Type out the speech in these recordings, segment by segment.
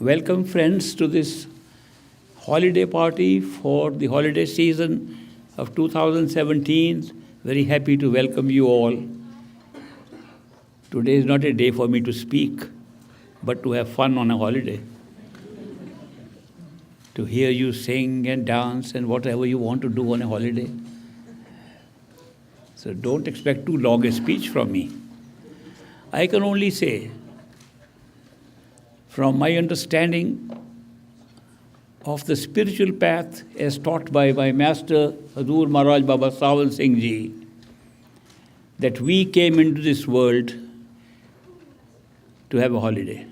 Welcome, friends, to this holiday party for the holiday season of 2017. Very happy to welcome you all. Today is not a day for me to speak, but to have fun on a holiday. To hear you sing and dance and whatever you want to do on a holiday. So don't expect too long a speech from me. I can only say, from my understanding of the spiritual path as taught by my master, Hazur Maharaj Baba Sawan Singh Ji, that we came into this world to have a holiday.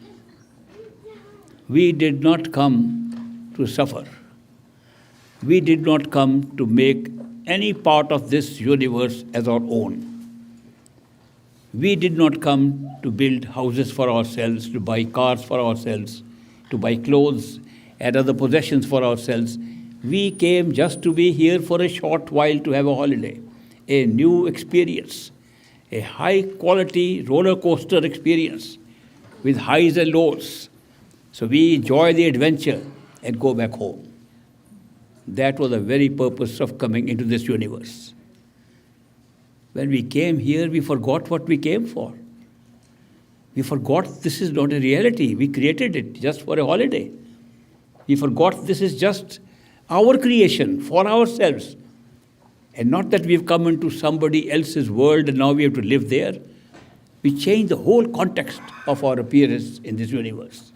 We did not come to suffer. We did not come to make any part of this universe as our own. We did not come to build houses for ourselves, to buy cars for ourselves, to buy clothes and other possessions for ourselves. We came just to be here for a short while to have a holiday, a new experience, a high-quality roller coaster experience with highs and lows. So we enjoy the adventure and go back home. That was the very purpose of coming into this universe. When we came here, we forgot what we came for. We forgot this is not a reality. We created it just for a holiday. We forgot this is just our creation for ourselves. And not that we've come into somebody else's world and now we have to live there. We changed the whole context of our appearance in this universe.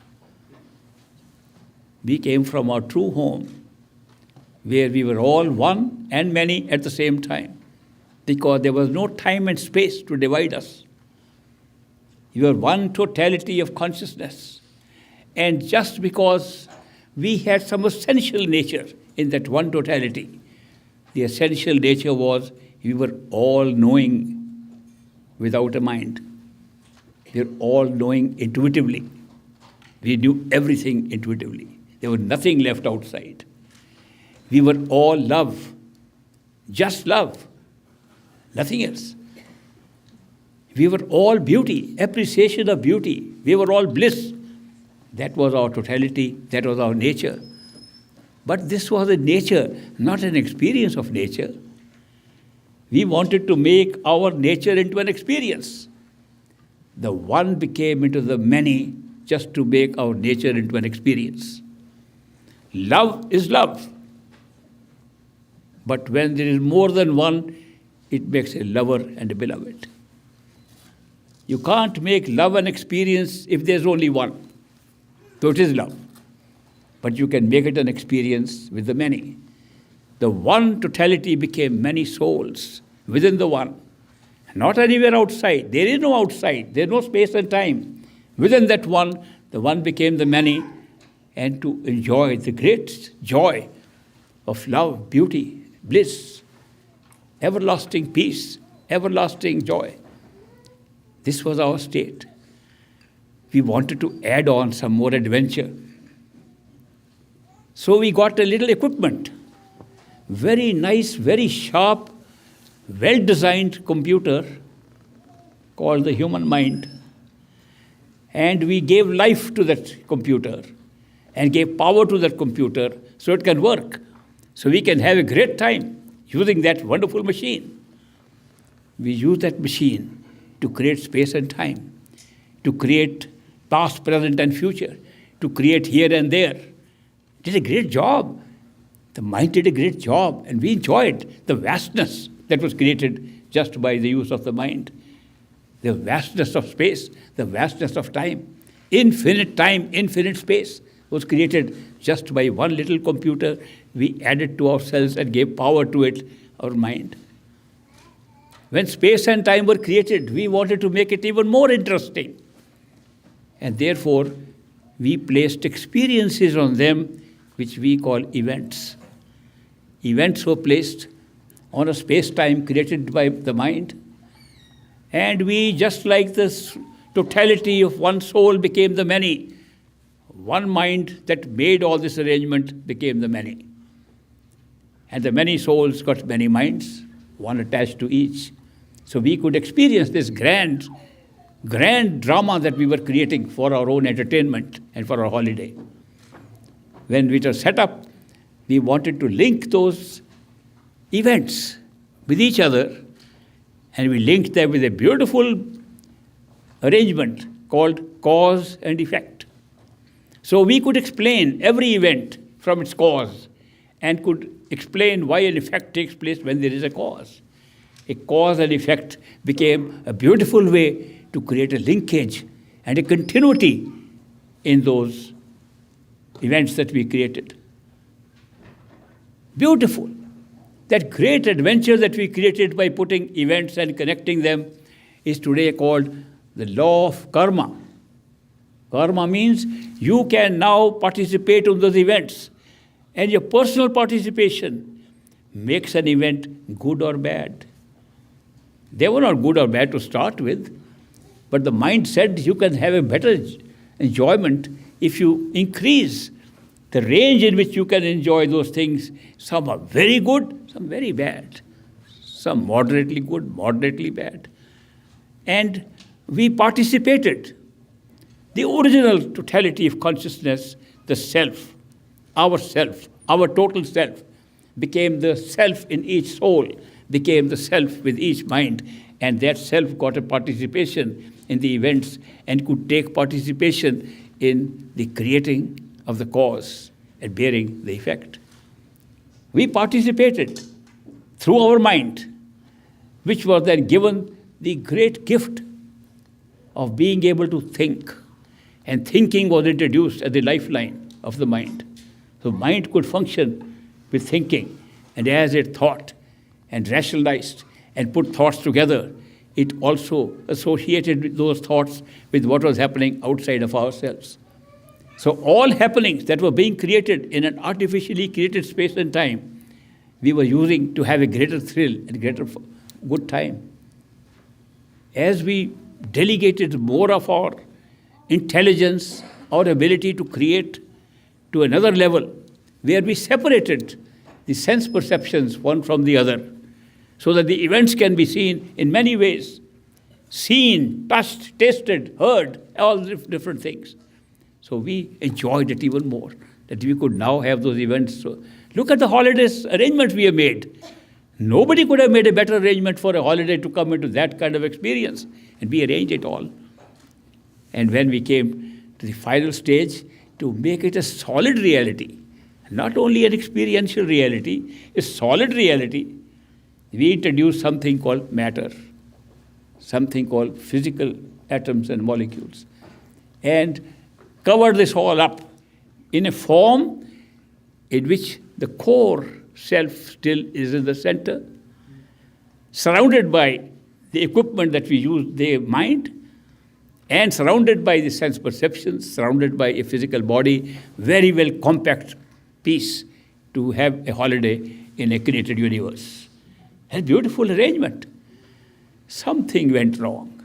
We came from our true home, where we were all one and many at the same time, because there was no time and space to divide us. You are one totality of consciousness. And just because we had some essential nature in that one totality, the essential nature was we were all knowing without a mind. We were all knowing intuitively. We knew everything intuitively. There was nothing left outside. We were all love, just love. Nothing else. We were all beauty, appreciation of beauty. We were all bliss. That was our totality. That was our nature. But this was a nature, not an experience of nature. We wanted to make our nature into an experience. The one became into the many just to make our nature into an experience. Love is love. But when there is more than one, it makes a lover and a beloved. You can't make love an experience if there's only one. So it is love. But you can make it an experience with the many. The one totality became many souls within the one. Not anywhere outside. There is no outside. There is no space and time. Within that one, the one became the many. And to enjoy the great joy of love, beauty, bliss, everlasting peace, everlasting joy. This was our state. We wanted to add on some more adventure. So we got a little equipment. Very nice, very sharp, well-designed computer called the human mind. And we gave life to that computer and gave power to that computer so it can work. So we can have a great time using that wonderful machine. We use that machine to create space and time, to create past, present, and future, to create here and there. It did a great job. The mind did a great job, and we enjoyed the vastness that was created just by the use of the mind. The vastness of space, the vastness of time, infinite space was created just by one little computer. We added to ourselves and gave power to it, our mind. When space and time were created, we wanted to make it even more interesting. And therefore, we placed experiences on them, which we call events. Events were placed on a space-time created by the mind. And we, just like this totality of one soul became the many, one mind that made all this arrangement became the many. And the many souls got many minds, one attached to each. So we could experience this grand grand drama that we were creating for our own entertainment and for our holiday. When we were set up, we wanted to link those events with each other, and we linked them with a beautiful arrangement called cause and effect. So we could explain every event from its cause and could explain why an effect takes place when there is a cause. A cause and effect became a beautiful way to create a linkage and a continuity in those events that we created. Beautiful. That great adventure that we created by putting events and connecting them is today called the law of karma. Karma means you can now participate in those events, and your personal participation makes an event good or bad. They were not good or bad to start with, but the mind said you can have a better enjoyment if you increase the range in which you can enjoy those things. Some are very good, some very bad, some moderately good, moderately bad. And we participated. The original totality of consciousness, the self, our total self, became the self in each soul, became the self with each mind, and that self got a participation in the events and could take participation in the creating of the cause and bearing the effect. We participated through our mind, which was then given the great gift of being able to think. And thinking was introduced as the lifeline of the mind. So mind could function with thinking, and as it thought and rationalized and put thoughts together, it also associated with those thoughts with what was happening outside of ourselves. So all happenings that were being created in an artificially created space and time, we were using to have a greater thrill and greater good time. As we delegated more of our intelligence, our ability to create to another level, where we separated the sense perceptions one from the other, so that the events can be seen in many ways. Seen, touched, tasted, heard, all different things. So we enjoyed it even more, that we could now have those events. So look at the holidays arrangement we have made. Nobody could have made a better arrangement for a holiday to come into that kind of experience, and we arranged it all. And when we came to the final stage, to make it a solid reality, not only an experiential reality, a solid reality, we introduced something called matter, something called physical atoms and molecules, and covered this all up in a form in which the core self still is in the center, surrounded by the equipment that we use, the mind, and surrounded by the sense perceptions, surrounded by a physical body, very well compact piece to have a holiday in a created universe. A beautiful arrangement. Something went wrong.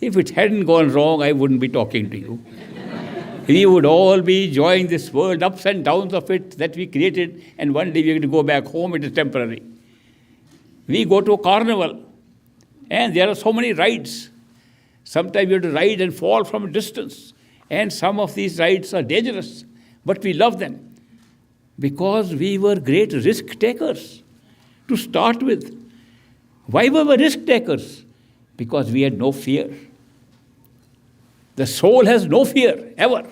If it hadn't gone wrong, I wouldn't be talking to you. We would all be enjoying this world, ups and downs of it that we created, and one day we're going to go back home. It is temporary. We go to a carnival, and there are so many rides. Sometimes we have to ride and fall from a distance, and some of these rides are dangerous, but we love them because we were great risk takers to start with. Why were we risk takers? Because we had no fear. The soul has no fear, ever.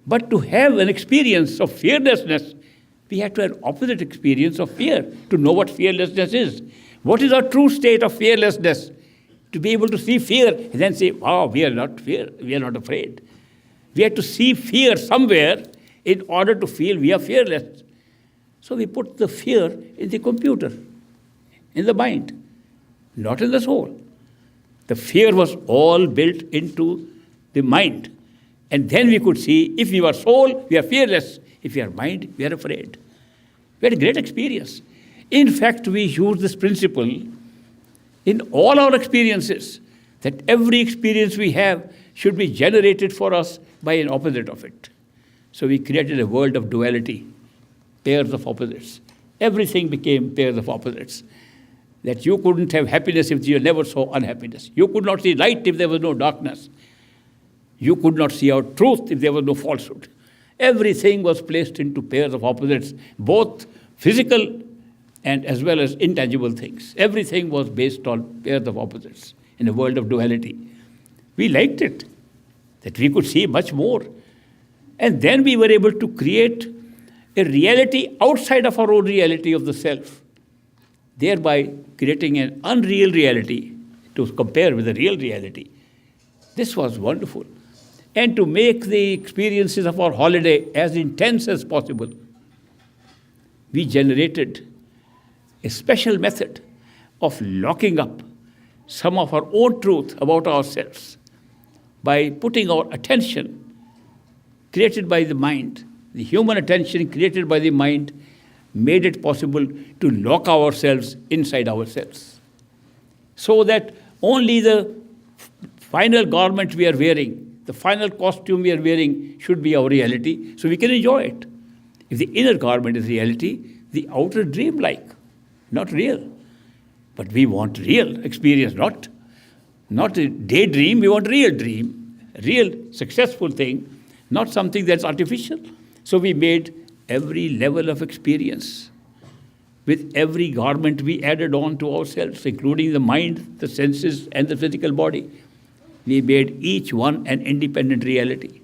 But to have an experience of fearlessness, we have to have an opposite experience of fear to know what fearlessness is. What is our true state of fearlessness? To be able to see fear and then say, wow, we are not afraid. We have to see fear somewhere in order to feel we are fearless. So we put the fear in the computer, in the mind, not in the soul. The fear was all built into the mind. And then we could see, if we are soul, we are fearless. If we are mind, we are afraid. We had a great experience. In fact, we use this principle in all our experiences, that every experience we have should be generated for us by an opposite of it. So we created a world of duality, pairs of opposites. Everything became pairs of opposites. that you couldn't have happiness if you never saw unhappiness. You could not see light if there was no darkness. You could not see out truth if there was no falsehood. Everything was placed into pairs of opposites, both physical and as well as intangible things. Everything was based on pairs of opposites in a world of duality. We liked it, that we could see much more. And then we were able to create a reality outside of our own reality of the self, thereby creating an unreal reality to compare with the real reality. This was wonderful. And to make the experiences of our holiday as intense as possible, we generated a special method of locking up some of our own truth about ourselves by putting our attention created by the mind, the human attention created by the mind, made it possible to lock ourselves inside ourselves. So that only the final garment we are wearing, the final costume we are wearing should be our reality, so we can enjoy it. If the inner garment is reality, the outer dream-like, not real. But we want real experience, not a daydream, we want real dream, real successful thing, not something that's artificial. So we made every level of experience. With every garment we added on to ourselves, including the mind, the senses, and the physical body. We made each one an independent reality.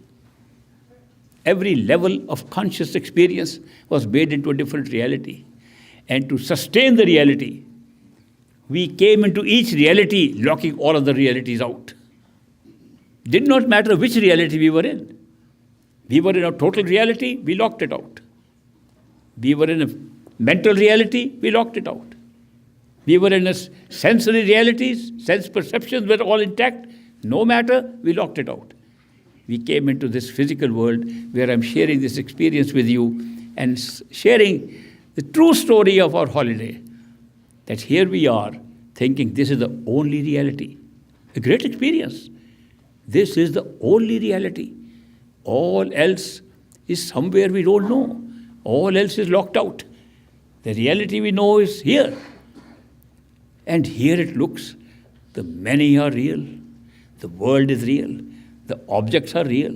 Every level of conscious experience was made into a different reality. And to sustain the reality, we came into each reality locking all other realities out. Did not matter which reality we were in. We were in a total reality, we locked it out. We were in a mental reality, we locked it out. We were in a sensory realities, sense perceptions were all intact. No matter, we locked it out. We came into this physical world where I'm sharing this experience with you and sharing the true story of our holiday. That here we are thinking this is the only reality. A great experience. This is the only reality. All else is somewhere we don't know. All else is locked out. The reality we know is here. And here it looks. The many are real. The world is real. The objects are real.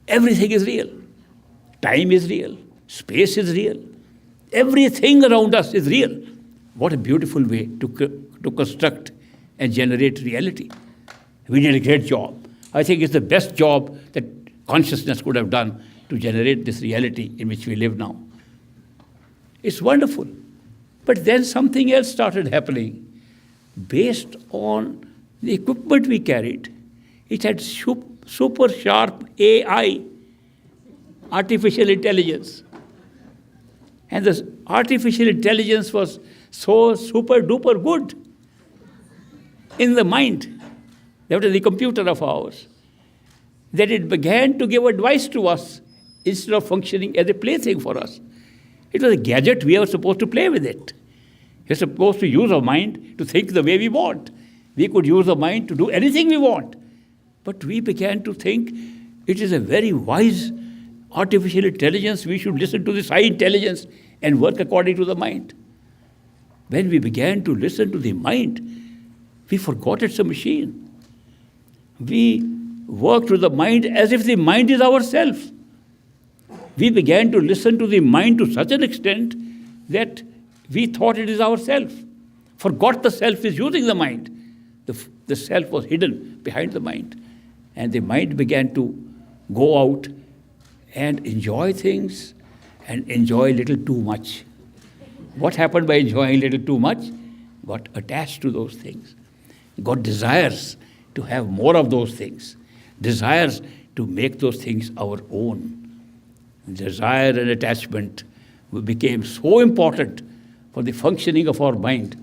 Everything is real. Time is real. Space is real. Everything around us is real. What a beautiful way to construct and generate reality. We did a great job. I think it's the best job that consciousness could have done to generate this reality in which we live now. It's wonderful. But then something else started happening. Based on the equipment we carried, it had super sharp AI, artificial intelligence. And this artificial intelligence was so super duper good in the mind, that is the computer of ours, that it began to give advice to us instead of functioning as a plaything for us. It was a gadget, we were supposed to play with it. We're supposed to use our mind to think the way we want. We could use our mind to do anything we want. But we began to think it is a very wise artificial intelligence. We should listen to this high intelligence and work according to the mind. When we began to listen to the mind, we forgot it's a machine. We worked with the mind as if the mind is ourself. We began to listen to the mind to such an extent that we thought it is ourself. Forgot the self is using the mind. The self was hidden behind the mind. And the mind began to go out and enjoy things and enjoy a little too much. What happened by enjoying a little too much? Got attached to those things. Got desires to have more of those things. Desires to make those things our own. Desire and attachment became so important for the functioning of our mind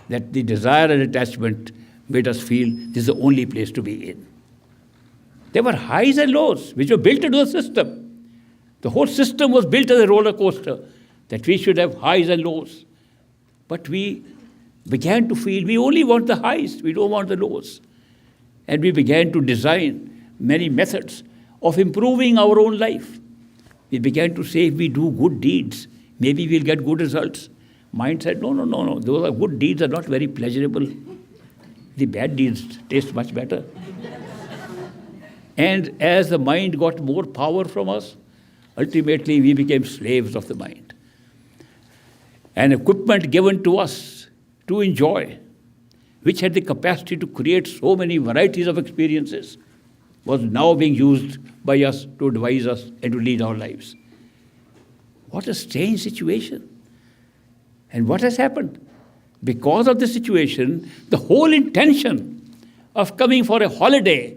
that the desire and attachment made us feel this is the only place to be in. There were highs and lows which were built into the system. The whole system was built as a roller coaster, that we should have highs and lows. But we began to feel we only want the highs, we don't want the lows. And we began to design many methods of improving our own life. We began to say if we do good deeds, maybe we'll get good results. Mind said, no, no, no, no. Those are good deeds are not very pleasurable. The bad deeds taste much better. And as the mind got more power from us, ultimately we became slaves of the mind. An equipment given to us to enjoy, which had the capacity to create so many varieties of experiences, was now being used by us to advise us and to lead our lives. What a strange situation. And what has happened? Because of this situation, the whole intention of coming for a holiday,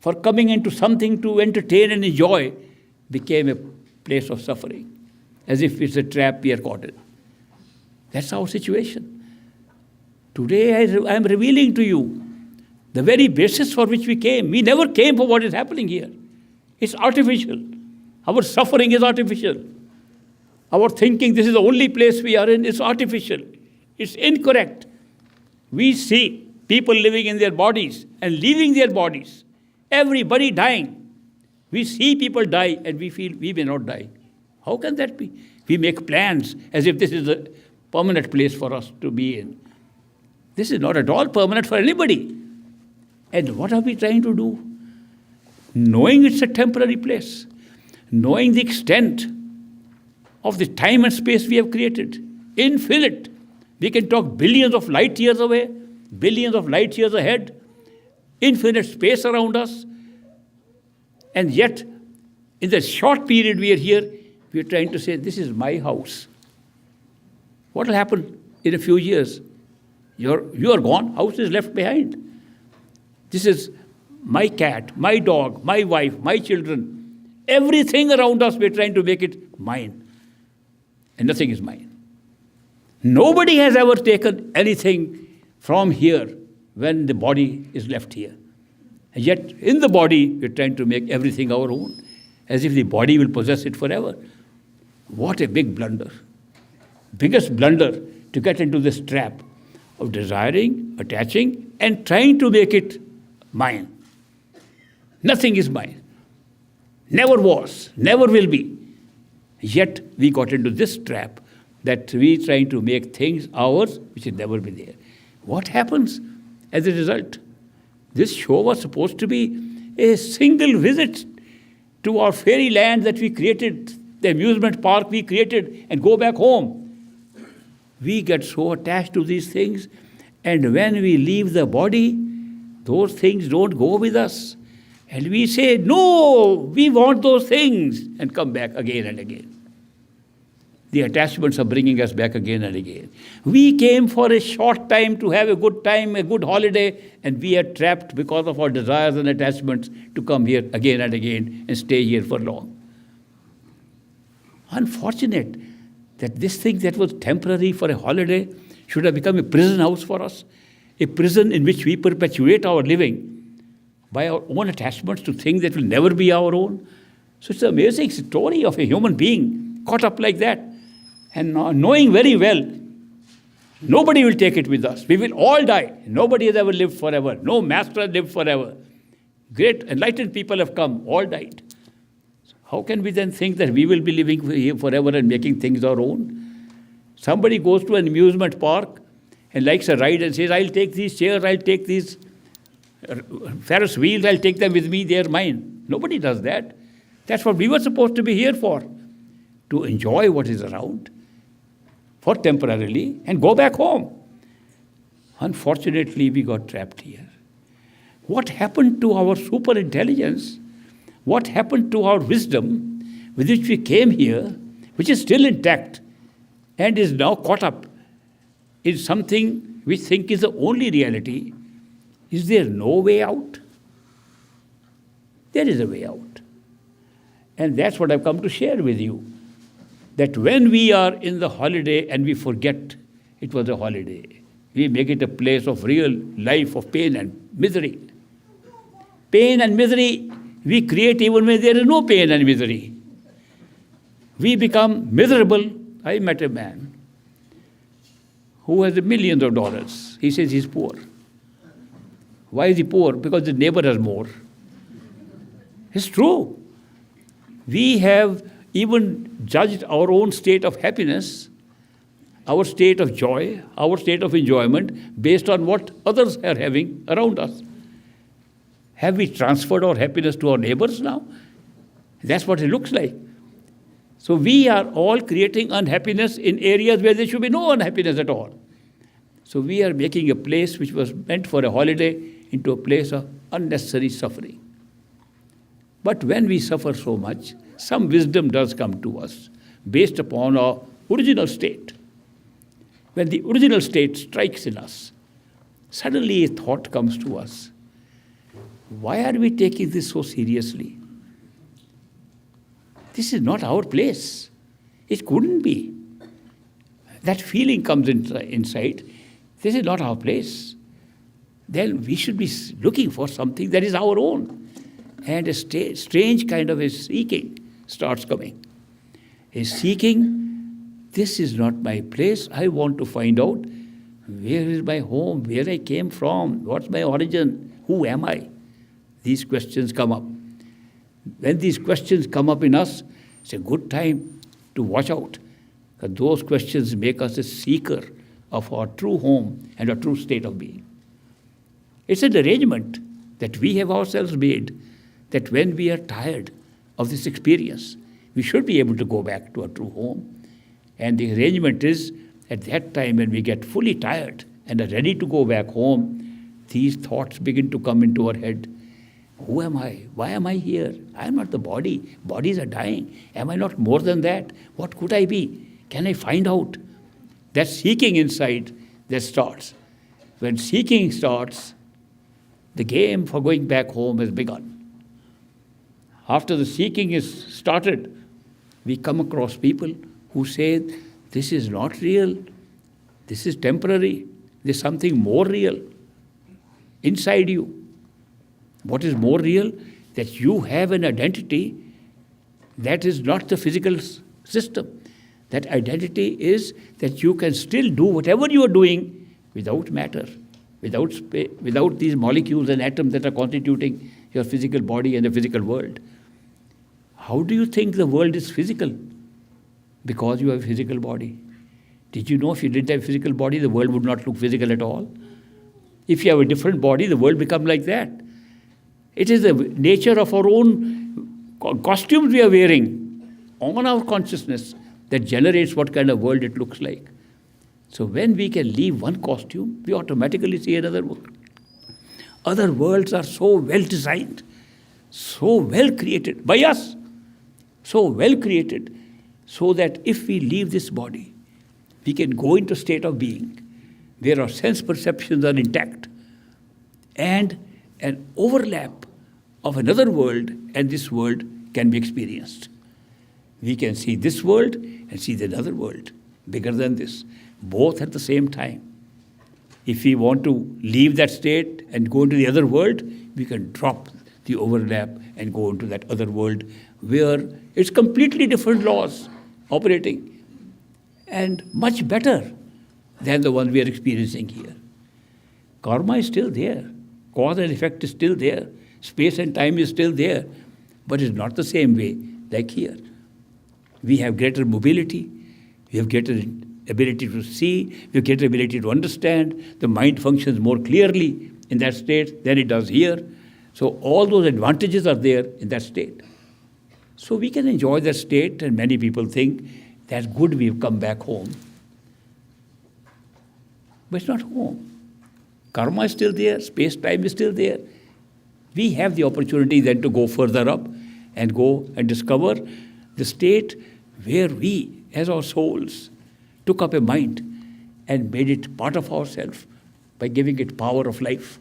for coming into something to entertain and enjoy, became a place of suffering, as if it's a trap we are caught in. That's our situation. Today I am revealing to you the very basis for which we came. We never came for what is happening here. It's artificial. Our suffering is artificial. Our thinking this is the only place we are in is artificial. It's incorrect. We see people living in their bodies and leaving their bodies. Everybody dying. We see people die and we feel we may not die. How can that be? We make plans as if this is a permanent place for us to be in. This is not at all permanent for anybody. And what are we trying to do? Knowing it's a temporary place, knowing the extent of the time and space we have created, infinite. We can talk billions of light years away, billions of light years ahead, infinite space around us. And yet, in the short period we are here, we are trying to say, this is my house. What will happen in a few years? You are gone, house is left behind. This is my cat, my dog, my wife, my children. Everything around us, we are trying to make it mine. And nothing is mine. Nobody has ever taken anything from here when the body is left here. And yet, in the body, we're trying to make everything our own, as if the body will possess it forever. What a big blunder. Biggest blunder to get into this trap of desiring, attaching, and trying to make it mine. Nothing is mine. Never was, never will be. Yet we got into this trap that we trying to make things ours which will never be there. What happens as a result? This show was supposed to be a single visit to our fairyland that we created, the amusement park we created, and go back home. We get so attached to these things, and when we leave the body, those things don't go with us. And we say, no, we want those things, and come back again and again. The attachments are bringing us back again and again. We came for a short time to have a good time, a good holiday, and we are trapped because of our desires and attachments to come here again and again and stay here for long. Unfortunate that this thing that was temporary for a holiday should have become a prison house for us, a prison in which we perpetuate our living by our own attachments to things that will never be our own. So it's an amazing story of a human being caught up like that, and knowing very well, nobody will take it with us. We will all die. Nobody has ever lived forever. No master has lived forever. Great enlightened people have come, all died. How can we then think that we will be living here forever and making things our own? Somebody goes to an amusement park and likes a ride and says, I'll take these chairs, I'll take these Ferris wheels, I'll take them with me, they're mine. Nobody does that. That's what we were supposed to be here for, to enjoy what is around, for temporarily, and go back home. Unfortunately, we got trapped here. What happened to our super intelligence? What happened to our wisdom with which we came here, which is still intact and is now caught up in something we think is the only reality? Is there no way out? There is a way out. And that's what I've come to share with you. That when we are in the holiday and we forget it was a holiday, we make it a place of real life of pain and misery. Pain and misery we create even when there is no pain and misery. We become miserable. I met a man who has millions of dollars. He says he's poor. Why is he poor? Because the neighbor has more. It's true. We have even judged our own state of happiness our state of joy, our state of enjoyment based on what others are having around us. Have we transferred our happiness to our neighbors now? That's what it looks like. So we are all creating unhappiness in areas where there should be no unhappiness at all. So we are making a place which was meant for a holiday into a place of unnecessary suffering. But when we suffer so much, some wisdom does come to us based upon our original state. When the original state strikes in us, suddenly a thought comes to us. Why are we taking this so seriously? This is not our place. It couldn't be. That feeling comes inside. This is not our place. Then we should be looking for something that is our own. And a strange kind of a seeking starts coming. A seeking, this is not my place. I want to find out where is my home, where I came from, what's my origin, who am I? These questions come up. When these questions come up in us, it's a good time to watch out. Because those questions make us a seeker of our true home and our true state of being. It's an arrangement that we have ourselves made, that when we are tired of this experience, we should be able to go back to our true home. And the arrangement is, at that time when we get fully tired and are ready to go back home, these thoughts begin to come into our head. Who am I? Why am I here? I am not the body. Bodies are dying. Am I not more than that? What could I be? Can I find out? That seeking inside, that starts. When seeking starts, the game for going back home has begun. After the seeking is started, we come across people who say, this is not real. This is temporary. There's something more real inside you. What is more real? That you have an identity that is not the physical system. That identity is that you can still do whatever you are doing without matter, without these molecules and atoms that are constituting your physical body and the physical world. How do you think the world is physical? Because you have a physical body. Did you know if you didn't have a physical body, the world would not look physical at all? If you have a different body, the world becomes like that. It is the nature of our own costumes we are wearing on our consciousness that generates what kind of world it looks like. So when we can leave one costume, we automatically see another world. Other worlds are so well designed, so well created by us, so well created, so that if we leave this body, we can go into a state of being where our sense perceptions are intact, and an overlap of another world and this world can be experienced. We can see this world and see the other world, bigger than this, both at the same time. If we want to leave that state and go into the other world, we can drop the overlap and go into that other world where it's completely different laws operating and much better than the one we are experiencing here. Karma is still there. Cause and effect is still there. Space and time is still there. But it's not the same way like here. We have greater mobility. We have greater ability to see. We have greater ability to understand. The mind functions more clearly in that state than it does here. So all those advantages are there in that state. So we can enjoy that state, and many people think that's good, we've come back home. But it's not home. Karma is still there, space-time is still there. We have the opportunity then to go further up and go and discover the state where we, as our souls, took up a mind and made it part of ourselves by giving it power of life.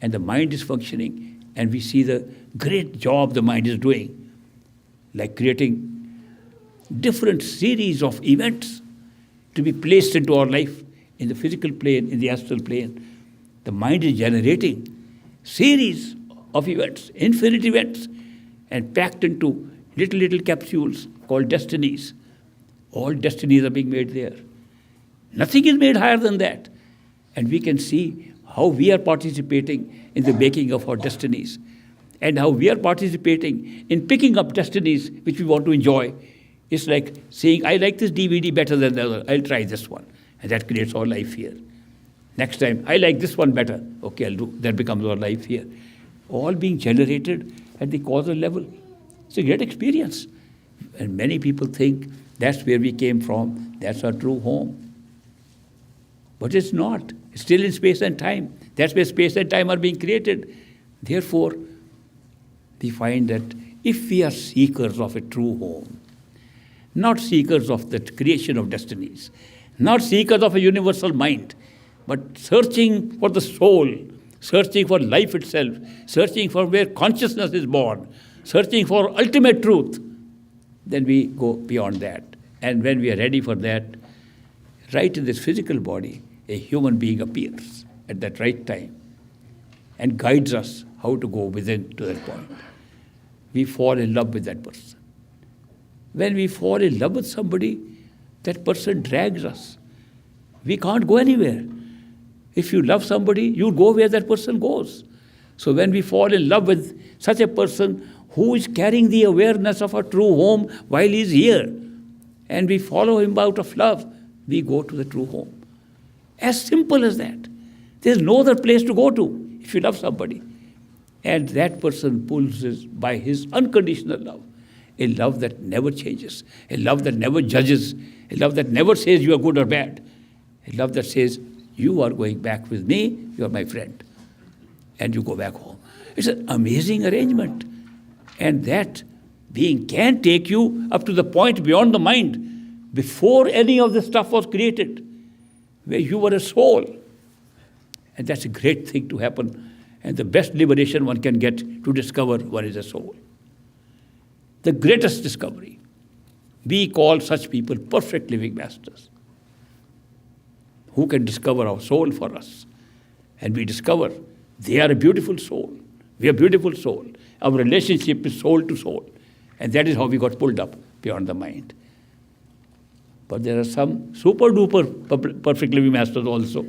And the mind is functioning, and we see the great job the mind is doing, like creating different series of events to be placed into our life in the physical plane, in the astral plane. The mind is generating series of events, infinite events, and packed into little capsules called destinies. All destinies are being made there. Nothing is made higher than that. And we can see how we are participating in the making of our destinies, and how we are participating in picking up destinies which we want to enjoy. It's like saying, I like this DVD better than the other. I'll try this one. And that creates our life here. Next time, I like this one better. Okay, I'll do. That becomes our life here. All being generated at the causal level. It's a great experience. And many people think that's where we came from. That's our true home. But it's not. It's still in space and time. That's where space and time are being created. Therefore, we find that if we are seekers of a true home, not seekers of the creation of destinies, not seekers of a universal mind, but searching for the soul, searching for life itself, searching for where consciousness is born, searching for ultimate truth, then we go beyond that. And when we are ready for that, right in this physical body, a human being appears at that right time and guides us how to go within to that point. We fall in love with that person. When we fall in love with somebody, that person drags us. We can't go anywhere. If you love somebody, you go where that person goes. So when we fall in love with such a person who is carrying the awareness of our true home while he is here, and we follow him out of love, we go to the true home. As simple as that. There's no other place to go to if you love somebody. And that person pulls us by his unconditional love. A love that never changes. A love that never judges. A love that never says you are good or bad. A love that says, you are going back with me, you are my friend. And you go back home. It's an amazing arrangement. And that being can take you up to the point beyond the mind, before any of this stuff was created, where you were a soul. And that's a great thing to happen. And the best liberation one can get to discover what is a soul. The greatest discovery. We call such people perfect living masters, who can discover our soul for us. And we discover they are a beautiful soul. We are a beautiful soul. Our relationship is soul to soul. And that is how we got pulled up beyond the mind. But there are some super duper perfect living masters also.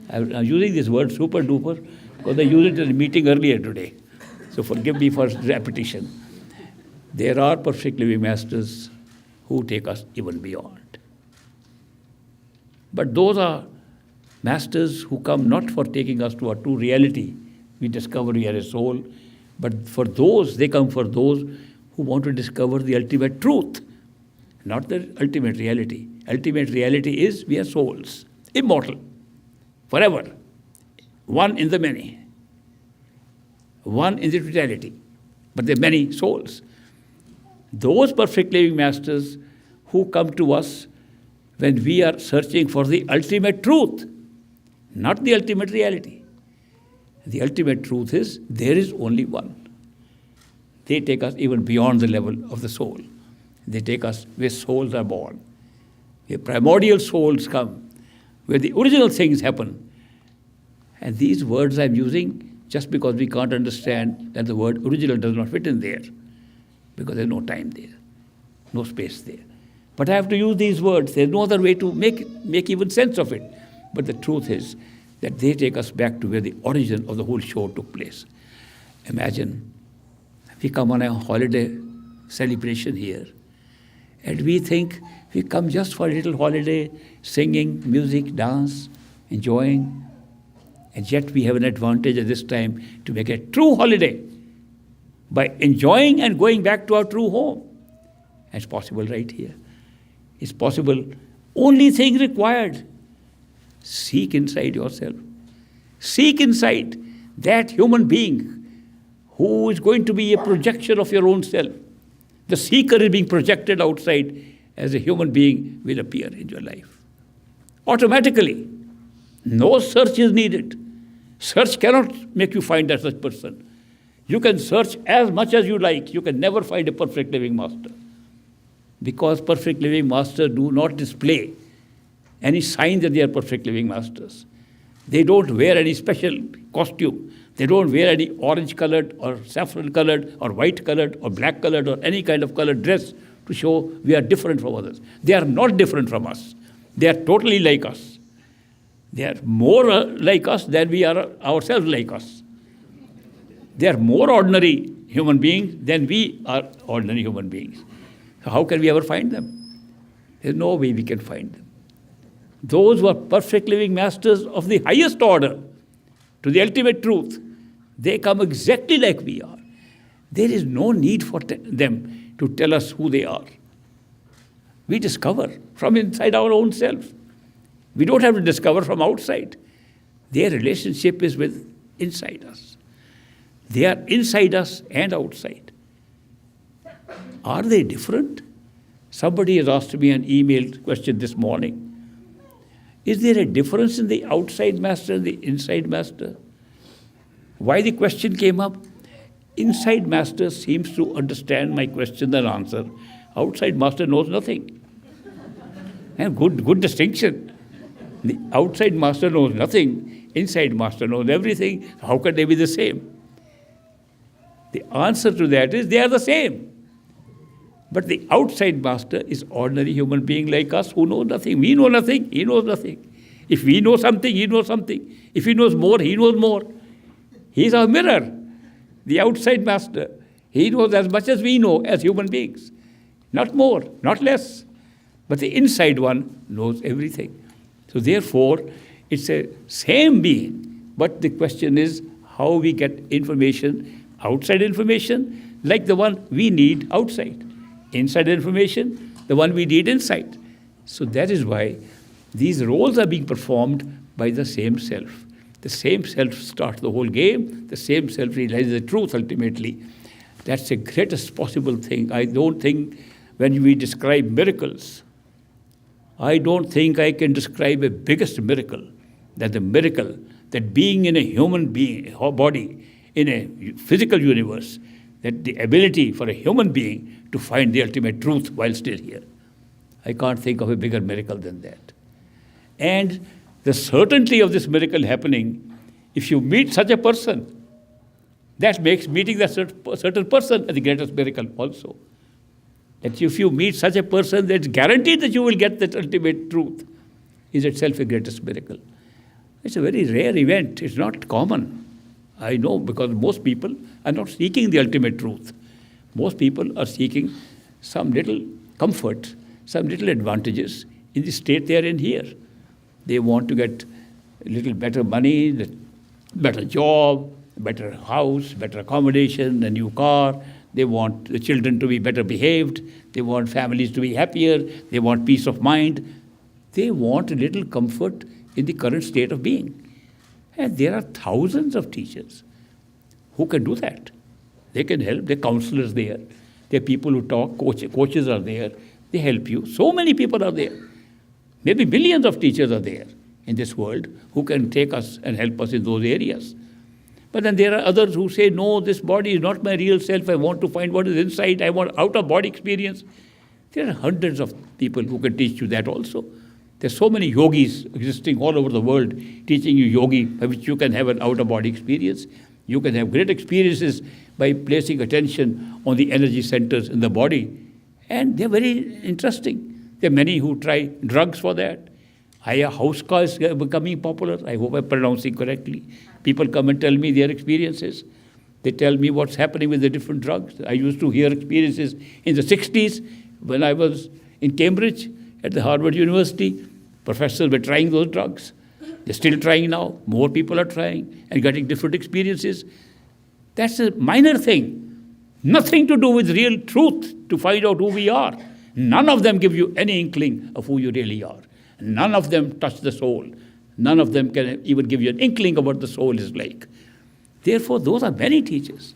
I'm using this word super duper because I used it in a meeting earlier today. So forgive me for repetition. There are perfect living masters who take us even beyond. But those are masters who come not for taking us to our true reality. We discover we are a soul. But for those, they come for those who want to discover the ultimate truth, not the ultimate reality. Ultimate reality is we are souls, immortal, forever, one in the many, one in the totality. But there are many souls. Those perfect living masters who come to us when we are searching for the ultimate truth, not the ultimate reality. The ultimate truth is there is only one. They take us even beyond the level of the soul. They take us where souls are born, where primordial souls come, where the original things happen. And these words I'm using just because we can't understand that the word original does not fit in there, because there's no time there, no space there. But I have to use these words. There's no other way to make even sense of it. But the truth is that they take us back to where the origin of the whole show took place. Imagine we come on a holiday celebration here, and we think we come just for a little holiday, singing, music, dance, enjoying, and yet we have an advantage at this time to make a true holiday by enjoying and going back to our true home. And it's possible right here. It's possible. Only thing required, seek inside yourself. Seek inside that human being who is going to be a projection of your own self. The seeker is being projected outside as a human being will appear in your life. Automatically. No search is needed. Search cannot make you find that such person. You can search as much as you like. You can never find a perfect living master. Because perfect living masters do not display any sign that they are perfect living masters. They don't wear any special costume. They don't wear any orange-colored or saffron-colored or white-colored or black-colored or any kind of colored dress to show we are different from others. They are not different from us. They are totally like us. They are more like us than we are ourselves like us. They are more ordinary human beings than we are ordinary human beings. So how can we ever find them? There's no way we can find them. those who are perfect living masters of the highest order, to the ultimate truth, they come exactly like we are. There is no need for them to tell us who they are. We discover from inside our own self. We don't have to discover from outside. Their relationship is with inside us. They are inside us and outside. Are they different? Somebody has asked me an email question this morning. Is there a difference in the outside master and the inside master? Why the question came up? Inside master seems to understand my question and answer. Outside master knows nothing. And good distinction. The outside master knows nothing. Inside master knows everything. How can they be the same? The answer to that is they are the same. But the outside master is ordinary human being like us who know nothing. We know nothing, he knows nothing. If we know something, he knows something. If he knows more, he knows more. He is our mirror, the outside master. He knows as much as we know as human beings. Not more, not less. But the inside one knows everything. So therefore, it's a same being. But the question is how we get information, outside information, like the one we need outside. Inside information, the one we need inside. So that is why these roles are being performed by the same self. The same self starts the whole game. The same self realizes the truth ultimately. That's the greatest possible thing. I don't think when we describe miracles, I don't think I can describe a biggest miracle, that the miracle, that being in a human being, body, in a physical universe, that the ability for a human being to find the ultimate truth while still here. I can't think of a bigger miracle than that. And the certainty of this miracle happening, if you meet such a person, that makes meeting that certain person the greatest miracle also. That if you meet such a person, that's guaranteed that you will get that ultimate truth, is itself a greatest miracle. It's a very rare event. It's not common. I know, because most people are not seeking the ultimate truth. Most people are seeking some little comfort, some little advantages in the state they are in here. They want to get a little better money, better job, better house, better accommodation, a new car. They want the children to be better behaved. They want families to be happier. They want peace of mind. They want a little comfort in the current state of being. And there are thousands of teachers who can do that. They can help. There are counselors there. There are people who talk. Coaches are there. They help you. So many people are there. Maybe billions of teachers are there in this world who can take us and help us in those areas. But then there are others who say, no, this body is not my real self. I want to find what is inside. I want out-of-body experience. There are hundreds of people who can teach you that also. There's so many yogis existing all over the world teaching you yogi, by which you can have an out-of-body experience. You can have great experiences by placing attention on the energy centers in the body. And they're very interesting. There are many who try drugs for that. Ayahuasca is becoming popular. I hope I'm pronouncing correctly. People come and tell me their experiences. They tell me what's happening with the different drugs. I used to hear experiences in the 60s when I was in Cambridge at the Harvard University. Professors were trying those drugs. They're still trying now. More people are trying and getting different experiences. That's a minor thing. Nothing to do with real truth to find out who we are. None of them give you any inkling of who you really are. None of them touch the soul. None of them can even give you an inkling of what the soul is like. Therefore, those are many teachers.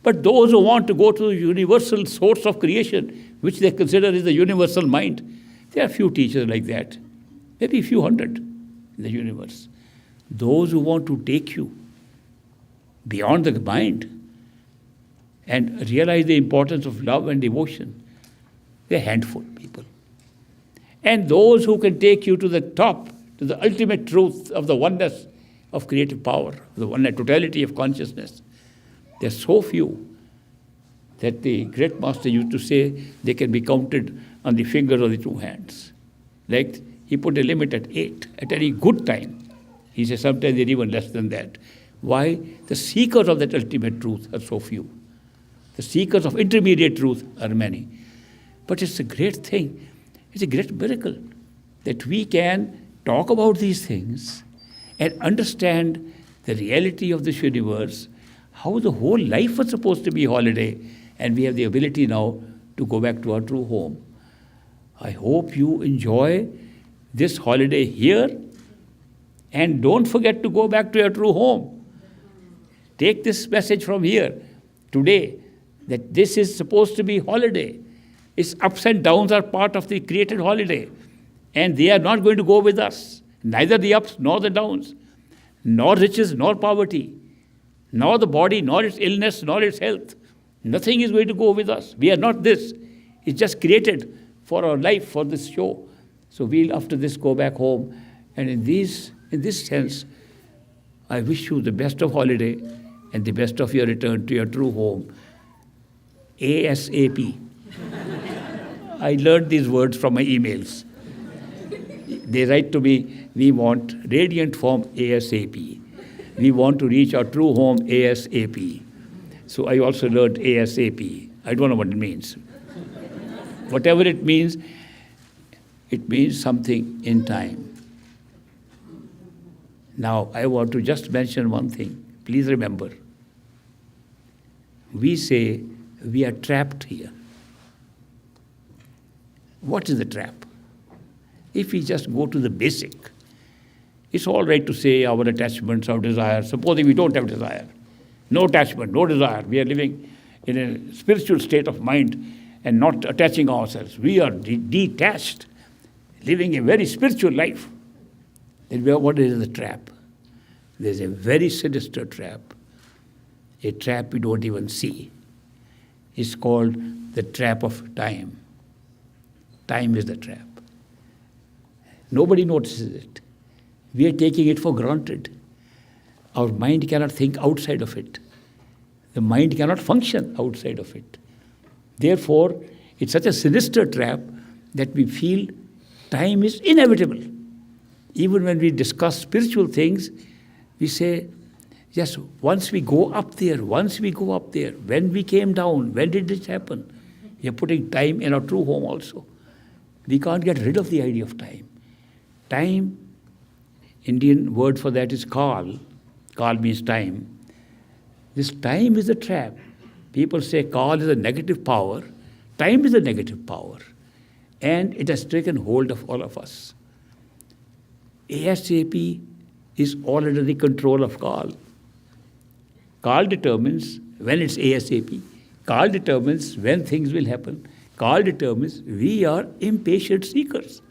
But those who want to go to the universal source of creation, which they consider is the universal mind, there are few teachers like that. Maybe a few hundred in the universe. Those who want to take you beyond the mind and realize the importance of love and devotion, they're a handful of people. And those who can take you to the top, to the ultimate truth of the oneness of creative power, the oneness, totality of consciousness, they're so few that the great master used to say they can be counted on the fingers of the two hands. Like he put a limit at 8 at any good time. He says sometimes they're even less than that. Why? The seekers of that ultimate truth are so few. The seekers of intermediate truth are many. But it's a great thing. It's a great miracle that we can talk about these things and understand the reality of this universe, how the whole life was supposed to be holiday, and we have the ability now to go back to our true home. I hope you enjoy this holiday here, and don't forget to go back to your true home. Take this message from here today, that this is supposed to be holiday. Its ups and downs are part of the created holiday, and they are not going to go with us. Neither the ups nor the downs, nor riches nor poverty, nor the body, nor its illness, nor its health. Nothing is going to go with us. We are not this. It's just created for our life, for this show. So we'll after this go back home. And in this sense, I wish you the best of holiday and the best of your return to your true home. ASAP. I learned these words from my emails. They write to me, we want radiant form ASAP. We want to reach our true home ASAP. So I also learned ASAP. I don't know what it means. Whatever it means something in time. Now, I want to just mention one thing. Please remember, we say we are trapped here. What is the trap? If we just go to the basic, it's all right to say our attachments, our desires. Supposing we don't have desire, no attachment, no desire. We are living in a spiritual state of mind and not attaching ourselves. We are detached, living a very spiritual life. Then what is the trap? There's a very sinister trap, a trap we don't even see. It's called the trap of time. Time is the trap. Nobody notices it. We are taking it for granted. Our mind cannot think outside of it. The mind cannot function outside of it. Therefore, it's such a sinister trap that we feel time is inevitable. Even when we discuss spiritual things, we say, yes, once we go up there, when we came down, when did this happen? We are putting time in our true home also. We can't get rid of the idea of time. Time, Indian word for that is kal. Kal means time. This time is a trap. People say kal is a negative power. Time is a negative power. And it has taken hold of all of us. ASAP is all under the control of kal. Kal determines when it's ASAP. Kal determines when things will happen. Kal determines we are impatient seekers.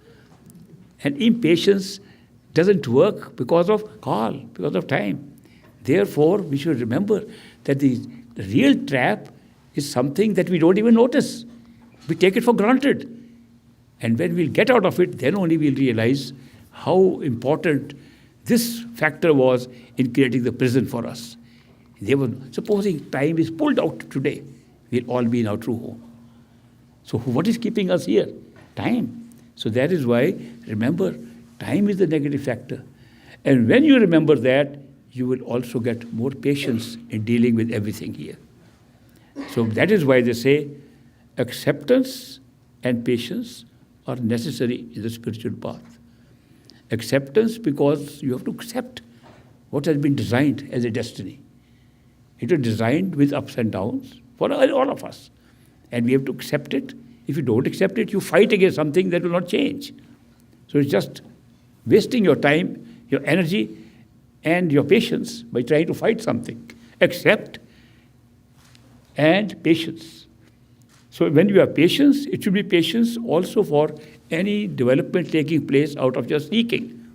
And impatience doesn't work because of kal, because of time. Therefore, we should remember that the real trap is something that we don't even notice. We take it for granted. And when we'll get out of it, then only we'll realize how important this factor was in creating the prison for us. Supposing time is pulled out today, we'll all be in our true home. So what is keeping us here? Time. So that is why, remember, time is the negative factor. And when you remember that, you will also get more patience in dealing with everything here. So that is why they say acceptance and patience are necessary in the spiritual path. Acceptance because you have to accept what has been designed as a destiny. It was designed with ups and downs for all of us. And we have to accept it. If you don't accept it, you fight against something that will not change. So it's just wasting your time, your energy, and your patience by trying to fight something. Accept and patience. So when you have patience, it should be patience also for any development taking place out of your seeking.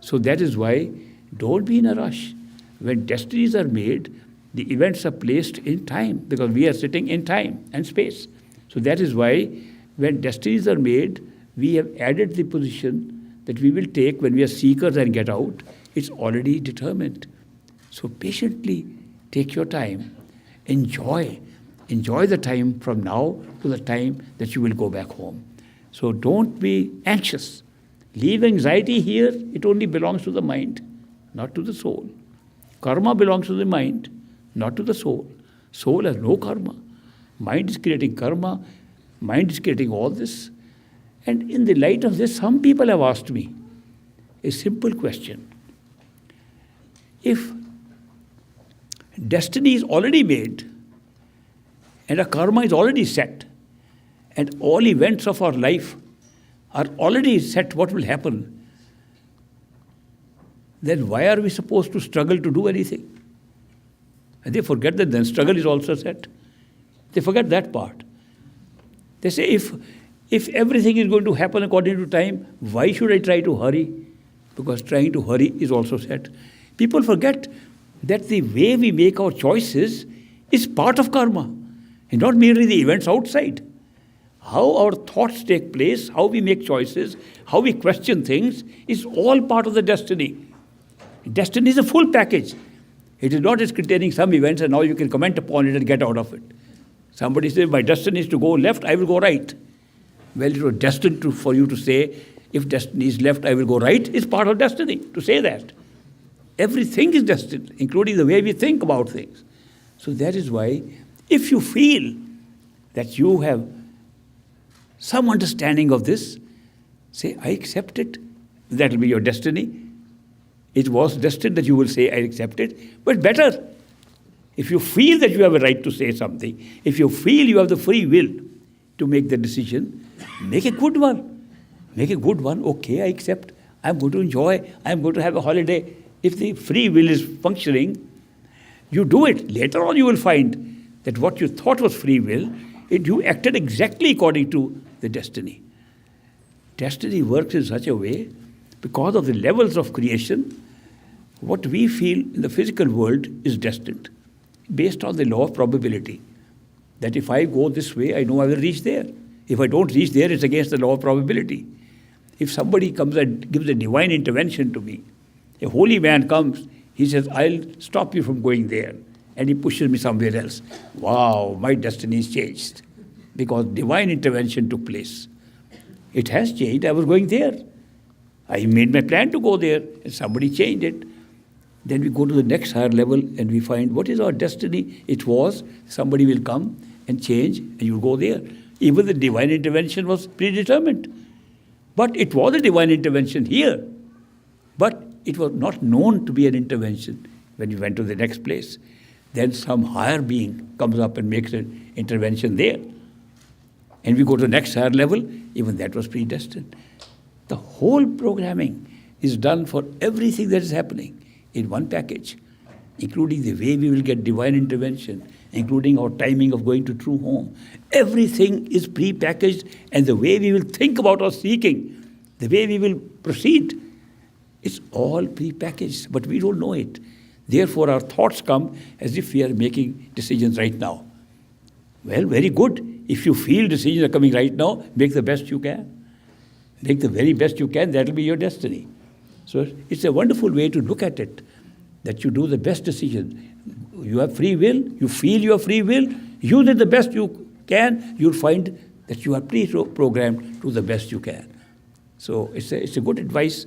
So that is why don't be in a rush. When destinies are made, the events are placed in time because we are sitting in time and space. So that is why when destinies are made, we have added the position that we will take when we are seekers and get out. It's already determined. So patiently take your time. Enjoy the time from now to the time that you will go back home. So don't be anxious. Leave anxiety here. It only belongs to the mind, not to the soul. Karma belongs to the mind, not to the soul. Soul has no karma. Mind is creating karma. Mind is creating all this. And in the light of this, some people have asked me, a simple question. If destiny is already made and our karma is already set and all events of our life are already set what will happen, then why are we supposed to struggle to do anything? And they forget that then struggle is also set. They forget that part. They say, if everything is going to happen according to time, why should I try to hurry? Because trying to hurry is also set. People forget that the way we make our choices is part of karma, and not merely the events outside. How our thoughts take place, how we make choices, how we question things, is all part of the destiny. Destiny is a full package. It is not just containing some events and now you can comment upon it and get out of it. Somebody says, my destiny is to go left, I will go right. Well, it was destined for you to say, if destiny is left, I will go right. It's part of destiny to say that. Everything is destined, including the way we think about things. So that is why, if you feel that you have some understanding of this, say, I accept it. That will be your destiny. It was destined that you will say, I accept it. But better, if you feel that you have a right to say something, if you feel you have the free will to make the decision, make a good one. Make a good one. Okay, I accept. I'm going to enjoy. I'm going to have a holiday. If the free will is functioning, you do it. Later on you will find that what you thought was free will, you acted exactly according to the destiny. Destiny works in such a way, because of the levels of creation, what we feel in the physical world is destined, based on the law of probability. That if I go this way, I know I will reach there. If I don't reach there, it's against the law of probability. If somebody comes and gives a divine intervention to me, a holy man comes, he says, I'll stop you from going there. And he pushes me somewhere else. Wow, my destiny is changed. Because divine intervention took place. It has changed. I was going there. I made my plan to go there, and somebody changed it. Then we go to the next higher level, and we find what is our destiny. It was somebody will come and change, and you'll go there. Even the divine intervention was predetermined. But it was a divine intervention here. But it was not known to be an intervention when you went to the next place. Then some higher being comes up and makes an intervention there. And we go to the next higher level, even that was predestined. The whole programming is done for everything that is happening in one package, including the way we will get divine intervention, including our timing of going to true home. Everything is pre-packaged, and the way we will think about our seeking, the way we will proceed, it's all pre-packaged, but we don't know it. Therefore, our thoughts come as if we are making decisions right now. Well, very good. If you feel decisions are coming right now, make the best you can. Make the very best you can, that will be your destiny. So it's a wonderful way to look at it, that you do the best decision. You have free will, you feel you have free will, use it the best you can, you'll find that you are pre-programmed to the best you can. So it's a good advice,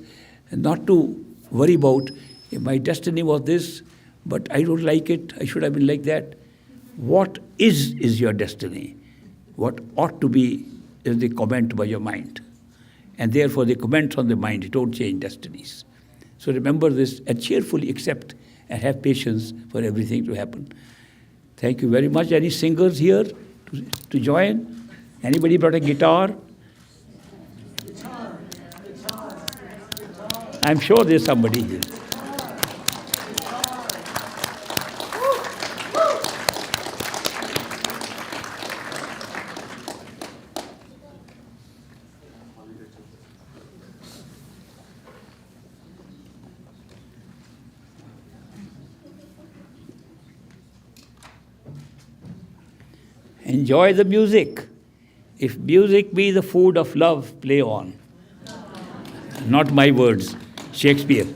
not to worry about, my destiny was this, but I don't like it, I should have been like that. What is your destiny? What ought to be is the comment by your mind. And therefore the comments on the mind don't change destinies. So remember this and cheerfully accept and have patience for everything to happen. Thank you very much. Any singers here to join? Anybody brought a guitar? I'm sure there's somebody here. Enjoy the music. If music be the food of love, play on. Not my words, Shakespeare.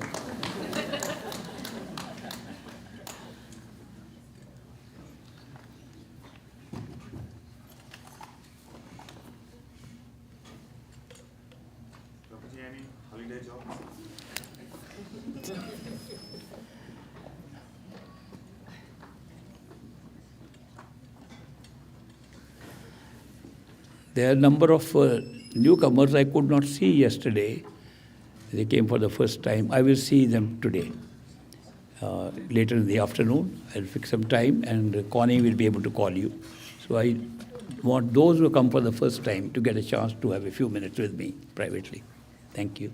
There are a number of newcomers I could not see yesterday. They came for the first time. I will see them today. Later in the afternoon, I'll fix some time, and Connie will be able to call you. So I want those who come for the first time to get a chance to have a few minutes with me privately. Thank you.